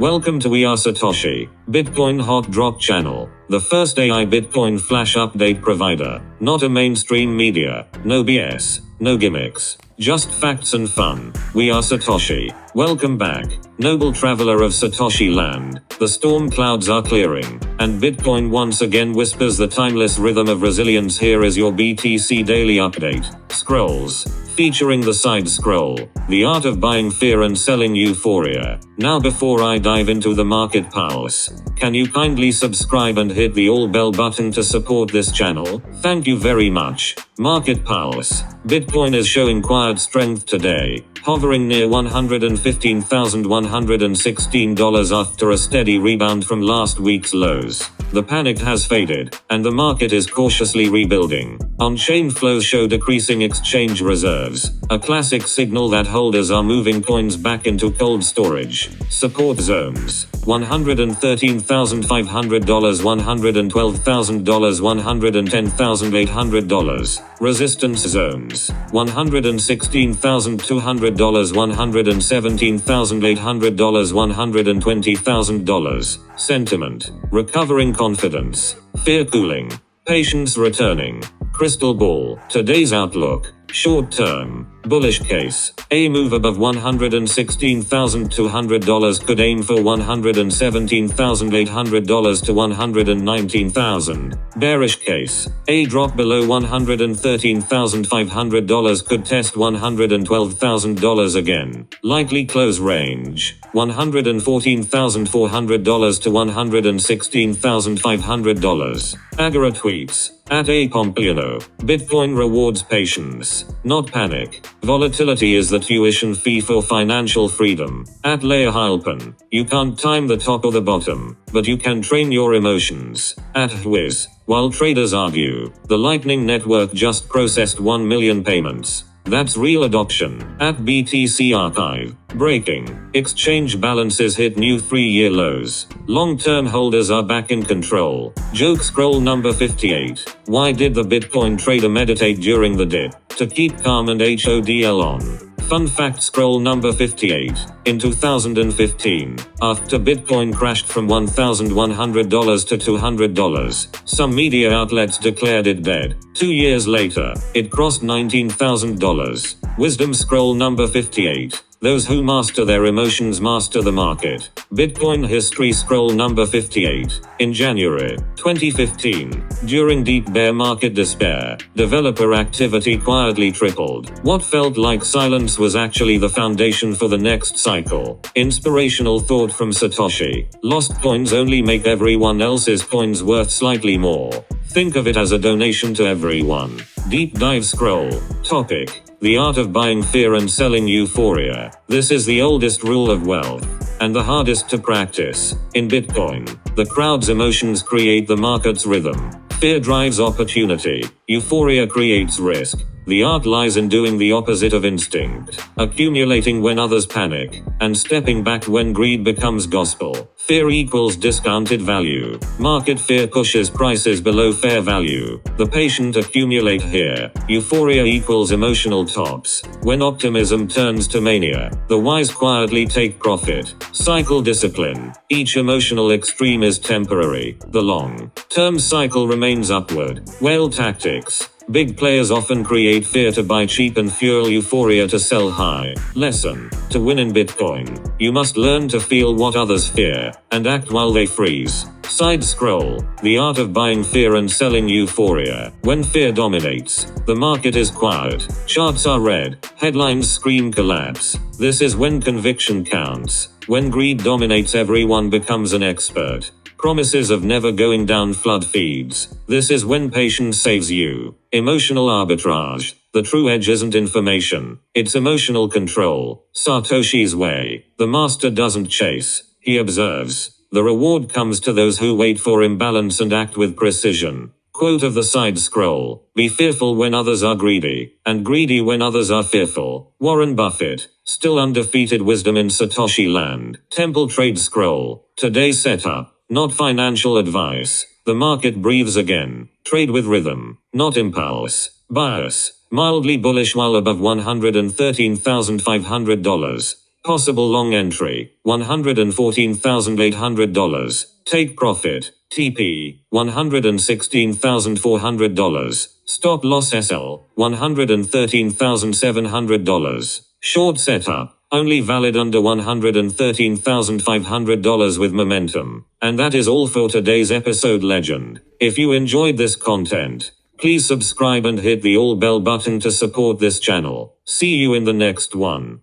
Welcome to We Are Satoshi, Bitcoin Hot Drop Channel, the first AI Bitcoin flash update provider, not a mainstream media, no BS, no gimmicks, just facts and fun. We are Satoshi. Welcome back, noble traveler of Satoshi land. The storm clouds are clearing, and Bitcoin once again whispers the timeless rhythm of resilience. Here is your BTC daily update. Scrolls. Featuring the side scroll, the art of buying fear and selling euphoria. Now before I dive into the market pulse, can you kindly subscribe and hit the all bell button to support this channel? Thank you very much. Market pulse. Bitcoin is showing quiet strength today, hovering near $115,116 after a steady rebound from last week's lows. The panic has faded, and the market is cautiously rebuilding. On-chain flows show decreasing exchange reserves, a classic signal that holders are moving coins back into cold storage. Support zones: $113,500, $112,000, $110,800. Resistance zones: $116,200, $117,800, $120,000. Sentiment: recovering confidence, fear cooling, patience returning. Crystal ball. Today's outlook: short term, bullish case. A move above $116,200 could aim for $117,800 to $119,000. Bearish case. A drop below $113,500 could test $112,000 again. Likely close range: $114,400 to $116,500. Agora tweets: at A Pompliano, Bitcoin rewards patience, not panic. Volatility is the tuition fee for financial freedom. At Leah Heilpin, you can't time the top or the bottom, but you can train your emotions. At Whiz, while traders argue, the Lightning Network just processed 1 million payments. That's real adoption. At BTC Archive, breaking, exchange balances hit new 3-year lows. Long-term holders are back in control. Joke scroll number 58. Why did the Bitcoin trader meditate during the dip? To keep calm and HODL on. Fun fact scroll number 58. In 2015, after Bitcoin crashed from $1,100 to $200, some media outlets declared it dead. 2 years later, it crossed $19,000. Wisdom scroll number 58. Those who master their emotions master the market. Bitcoin history scroll number 58. In January 2015, during deep bear market despair, developer activity quietly tripled. What felt like silence was actually the foundation for the next cycle. Inspirational thought from Satoshi: lost coins only make everyone else's coins worth slightly more. Think of it as a donation to everyone. Deep dive scroll. Topic: the art of buying fear and selling euphoria. This is the oldest rule of wealth, and the hardest to practice. In Bitcoin, the crowd's emotions create the market's rhythm. Fear drives opportunity. Euphoria creates risk. The art lies in doing the opposite of instinct, accumulating when others panic, and stepping back when greed becomes gospel. Fear equals discounted value. Market fear pushes prices below fair value. The patient accumulate here. Euphoria equals emotional tops. When optimism turns to mania, the wise quietly take profit. Cycle discipline. Each emotional extreme is temporary. The long-term cycle remains upward. Whale tactics. Big players often create fear to buy cheap and fuel euphoria to sell high. Lesson: to win in Bitcoin, you must learn to feel what others fear, and act while they freeze. Side scroll. The art of buying fear and selling euphoria. When fear dominates, the market is quiet. Charts are red. Headlines scream collapse. This is when conviction counts. When greed dominates, everyone becomes an expert. Promises of never going down flood feeds. This is when patience saves you. Emotional arbitrage. The true edge isn't information, it's emotional control. Satoshi's way. The master doesn't chase, he observes. The reward comes to those who wait for imbalance and act with precision. Quote of the side scroll: be fearful when others are greedy, and greedy when others are fearful. Warren Buffett. Still undefeated wisdom in Satoshi land. Temple trade scroll. Today's setup. Not financial advice. The market breathes again. Trade with rhythm, not impulse. Bias. Mildly bullish while above $113,500. Possible long entry, $114,800. Take profit, TP, $116,400. Stop loss SL, $113,700. Short setup, only valid under $113,500 with momentum. And that is all for today's episode, legend. If you enjoyed this content, please subscribe and hit the all bell button to support this channel. See you in the next one.